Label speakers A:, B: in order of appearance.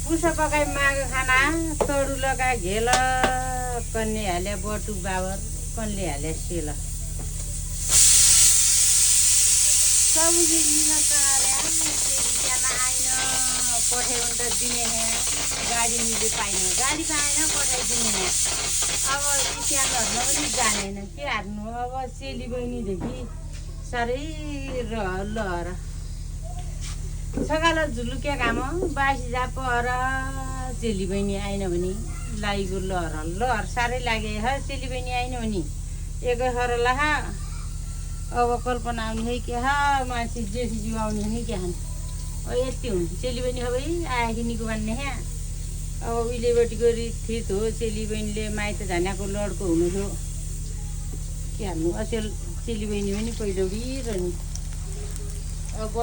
A: पुसा पकाइ माग खाना तोडु लगा घेल कन्ने हाले बटु बाबर कन्ले हाले सेल सब जिनिस कार्या तेरिकाना आइन पठाउन त दिने हे गाडी निले पाइन गाडी पाएन पठाइदिने हे अब स्ट्यान्डहरुमा पनि जानेन के हार्नु अब चेली बहिनीदेखि साह्रै लहर सकाल झुलुक्या घाम बासी जा पर चेली बहिनी आएन भने लागेको लहर साह्रै लागे ह चेली बहिनी आएन भने एकै खर लाहा अब कल्पना आउने है के हा मान्छे जेठीज्यू आउने नि के हान यति हुन्छ चेली बहिनी अब आएखिनिको भन्ने हे अब उहिलेबटीको रीत हो चेली बहिनीले माइत झान्याको लडको हुनु थियो के हाल्नु अचेल चेली बहिनी पनि पहिलो बिर नि अब